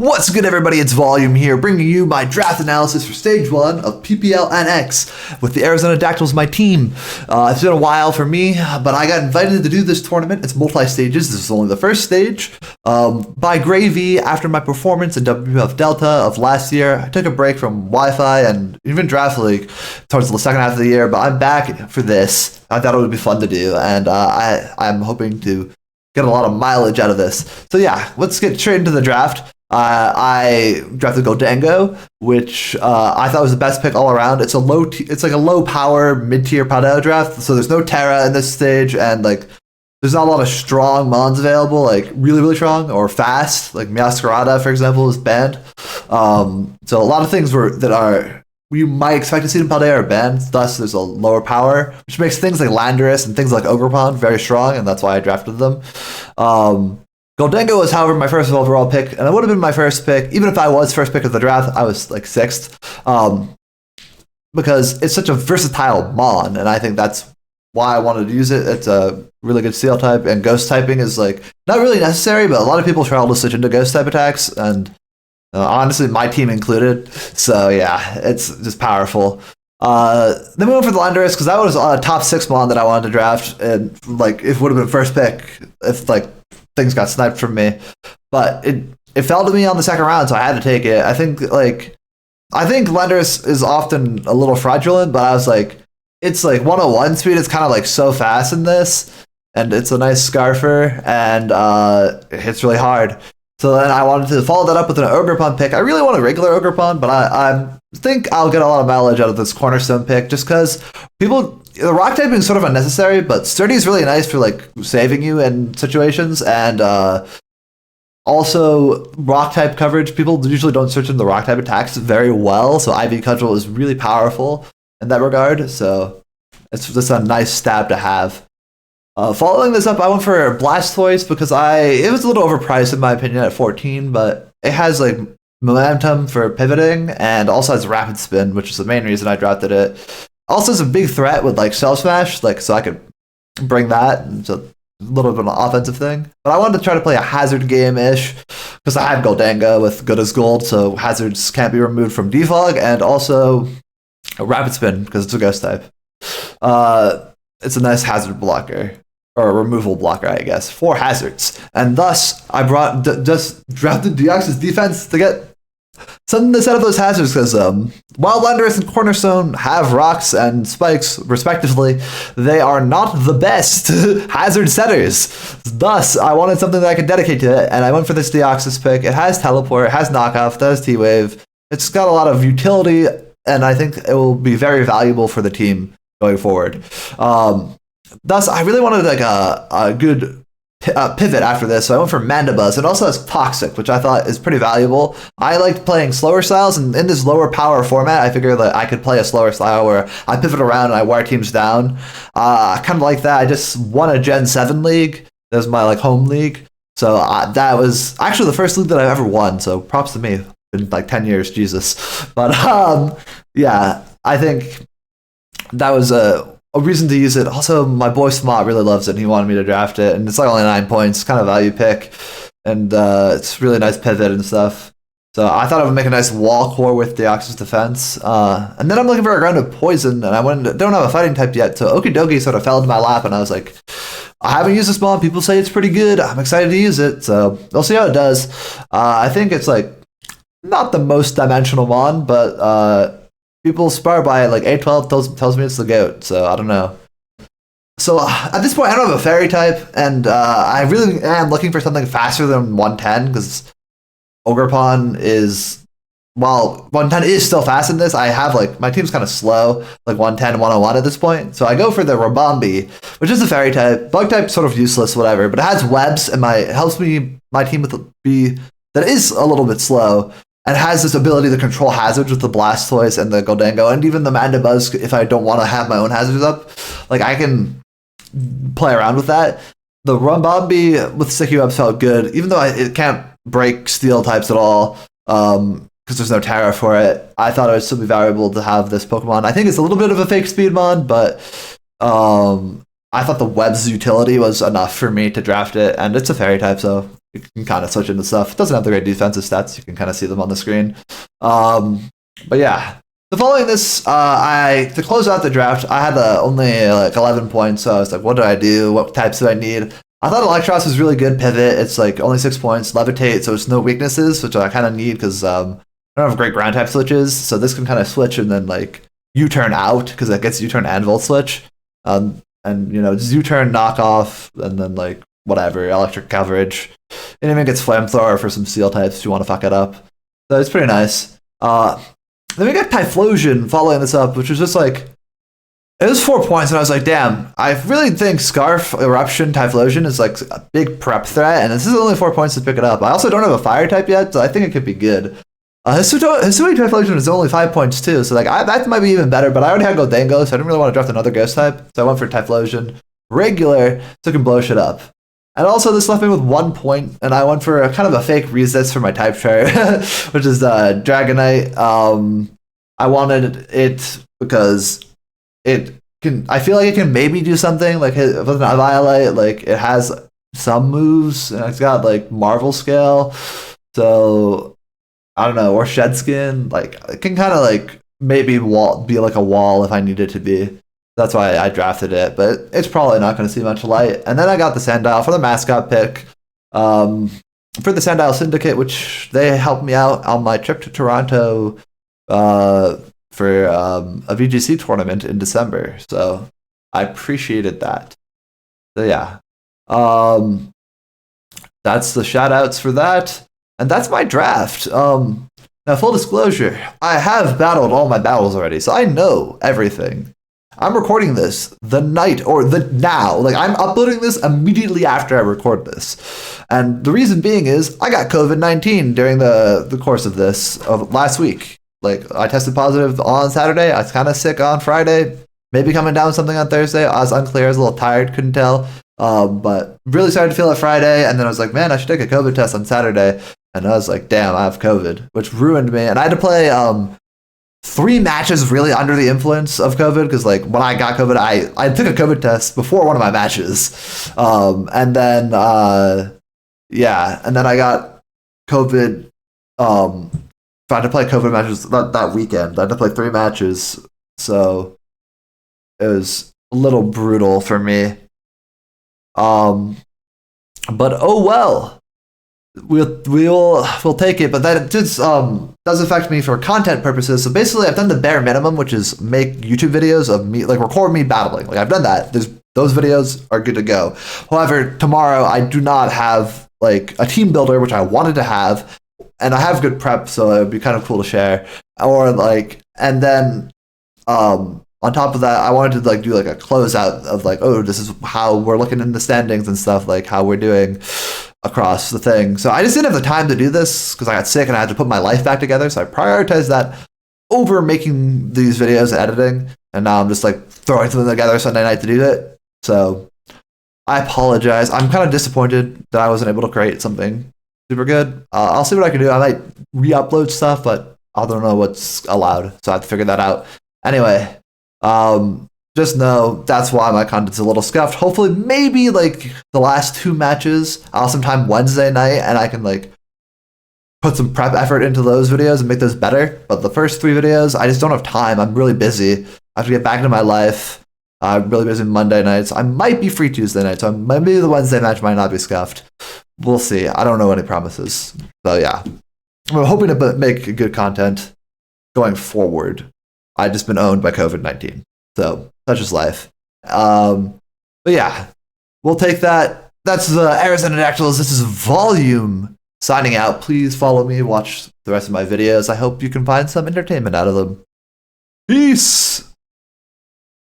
What's good, everybody? It's Volume here, bringing you my draft analysis for Stage 1 of PPL NX with the Arizona Dactyls, my team. It's been a while for me, but I got invited to do this tournament. It's multi-stages. This is only the first stage. By Gravy, after my performance in WPF Delta of last year, I took a break from Wi-Fi and even Draft League towards the second half of the year, but I'm back for this. I thought it would be fun to do, and I'm hoping to get a lot of mileage out of this. So yeah, let's get straight into the draft. I drafted Goldango, which I thought was the best pick all around. It's like a low power mid tier Paldeo draft, so there's no Terra in this stage, and like there's not a lot of strong mons available, like really strong or fast. Like Meowscarada, for example, is banned. So a lot of things that you might expect to see in Paldeo are banned. Thus, there's a lower power, which makes things like Landorus and things like Ogerpon very strong, and that's why I drafted them. Goldango was, however, my first overall pick, and it would have been my first pick. Even if I was first pick of the draft, I was like sixth, because it's such a versatile mon, and I think that's why I wanted to use it. It's a really good Steel type, and Ghost typing is like not really necessary, but a lot of people try to switch into Ghost type attacks, and honestly, my team included. So yeah, it's just powerful. Then we went for the Landorus because that was a top 6 mon that I wanted to draft, and like it would have been first pick if like things got sniped from me, but it fell to me on the second round, so I had to take it. I think Landorus is often a little fraudulent, but I was like, it's like 101 speed. It's kind of like so fast in this, and it's a nice Scarfer, and it hits really hard. So then I wanted to follow that up with an Ogerpon pick. I really want a regular Ogerpon, but I think I'll get a lot of mileage out of this Cornerstone pick just because the rock typing is sort of unnecessary, but Sturdy is really nice for like saving you in situations, and also rock type coverage. People usually don't switch into the rock type attacks very well, so IV Cudgel is really powerful in that regard. So it's just a nice stab to have. Following this up, I went for Blastoise because it was a little overpriced in my opinion at 14, but it has like momentum for pivoting and also has rapid spin, which is the main reason I drafted it. Also, it's a big threat with like Shell Smash, like so I could bring that. It's a little bit of an offensive thing, but I wanted to try to play a hazard game-ish because I had Goldango with Good as Gold, so hazards can't be removed from defog, and also a rapid spin because it's a Ghost type. It's a nice hazard blocker, or a removal blocker, I guess, for hazards. And thus, I just drafted Deoxys defense to get something to set up those hazards, because while Landorus and Cornerstone have rocks and spikes, respectively, they are not the best hazard setters. Thus, I wanted something that I could dedicate to it, and I went for this Deoxys pick. It has Teleport, it has Knockoff, it has T-Wave. It's got a lot of utility, and I think it will be very valuable for the team going forward. Thus, I really wanted like a good pivot after this, so I went for Mandibuzz. It also has Toxic, which I thought is pretty valuable. I liked playing slower styles, and in this lower power format, I figured that I could play a slower style where I pivot around and I wear teams down. I kind of like that. I just won a Gen 7 league. That was my like home league. So that was actually the first league that I've ever won, so props to me. It's been like 10 years, Jesus. But yeah, I think that was a reason to use it. Also, my boy Smot really loves it, and he wanted me to draft it, and it's like only 9 points, kind of value pick, and it's really nice pivot and stuff. So I thought I would make a nice wall core with Deoxys defense. And then I'm looking for a grounded poison, and I don't have a fighting type yet, so Okidogi sort of fell into my lap, and I was like, I haven't used this mon. People say it's pretty good. I'm excited to use it, so we'll see how it does. I think it's like not the most dimensional mon, but people spar by it, like A12 tells me it's the GOAT, so I don't know. So at this point, I don't have a fairy type, and I really am looking for something faster than 110, because Ogerpon is, while 110 is still fast in this, I have like, my team's kind of slow, like 110, 101 at this point, so I go for the Rabombi, which is a fairy type. Bug type sort of useless, whatever, but it has webs, and it helps my team that is a little bit slow, and has this ability to control hazards with the Blastoise and the Goldango, and even the Mandibuzz if I don't want to have my own hazards up. Like, I can play around with that. The Rabombi with Sticky Webs felt good, even though it can't break Steel types at all, because there's no Terra for it. I thought it would still be valuable to have this Pokemon. I think it's a little bit of a fake speed mon, but I thought the Web's utility was enough for me to draft it, and it's a fairy type, so you can kind of switch into stuff. It doesn't have the great defensive stats. You can kind of see them on the screen. But yeah. So following this, to close out the draft, I had only like 11 points. So I was like, what do I do? What types do I need? I thought Electros was really good pivot. It's like only 6 points. Levitate, so it's no weaknesses, which I kind of need because I don't have great ground type switches. So this can kind of switch and then like U-turn out because it gets U-turn and volt switch. And just U-turn knock off and then like whatever, electric coverage. And even gets flamethrower for some steel types if you want to fuck it up. So it's pretty nice. Then we got Typhlosion following this up, which was just like, it was 4 points, and I was like, damn, I really think Scarf, Eruption, Typhlosion is like a big prep threat, and this is only 4 points to pick it up. I also don't have a fire type yet, so I think it could be good. Hisui Typhlosion is only 5 points too, so like that might be even better, but I already had Goldango, so I didn't really want to draft another ghost type, so I went for Typhlosion. Regular, so it can blow shit up. And also, this left me with 1 point, and I went for kind of a fake resist for my type chart, which is Dragonite. I wanted it because I feel like it can maybe do something, like with an Violet, like it has some moves, and it's got like Marvel Scale, so I don't know, or Shed Skin, like it can kind of like maybe be like a wall if I need it to be. That's why I drafted it, but it's probably not going to see much light. And then I got the Sandile for the mascot pick. For the Sandile Syndicate, which they helped me out on my trip to Toronto for a VGC tournament in December. So I appreciated that. So yeah. That's the shout outs for that. And that's my draft. Now, full disclosure, I have battled all my battles already, so I know everything. I'm recording this the night or the now. Like I'm uploading this immediately after I record this. And the reason being is I got COVID-19 during the course of this of last week. Like I tested positive on Saturday. I was kind of sick on Friday. Maybe coming down with something on Thursday. I was unclear. I was a little tired. Couldn't tell. But really started to feel it Friday. And then I was like, man, I should take a COVID test on Saturday. And I was like, damn, I have COVID, which ruined me. And I had to play 3 matches really under the influence of COVID because like when I got COVID, I took a COVID test before one of my matches, and then I got COVID. I had to play COVID matches that weekend. I had to play 3 matches, so it was a little brutal for me. But oh well. We'll take it, but that just does affect me for content purposes. So basically, I've done the bare minimum, which is make YouTube videos of me, like record me battling. Like I've done that. Those videos are good to go. However, tomorrow I do not have like a team builder, which I wanted to have, and I have good prep, so it would be kind of cool to share. Or like, and then on top of that, I wanted to like do like a closeout of like, oh, this is how we're looking in the standings and stuff, like how we're doing across the thing. So I just didn't have the time to do this because I got sick and I had to put my life back together. So I prioritized that over making these videos and editing. And now I'm just like throwing them together Sunday night to do it. So I apologize. I'm kind of disappointed that I wasn't able to create something super good. I'll see what I can do. I might re-upload stuff, but I don't know what's allowed. So I have to figure that out. Anyway, just know that's why my content's a little scuffed. Hopefully, maybe like the last 2 matches, I'll sometime Wednesday night, and I can like put some prep effort into those videos and make those better. But the first 3 videos, I just don't have time. I'm really busy. I have to get back into my life. I'm really busy Monday nights. I might be free Tuesday night, so maybe the Wednesday match might not be scuffed. We'll see. I don't know any promises. So yeah, I'm hoping to make good content going forward. I've just been owned by COVID-19. So such is life. But yeah, we'll take that. That's Arizona Dactyls. This is Volume signing out. Please follow me, watch the rest of my videos. I hope you can find some entertainment out of them. Peace!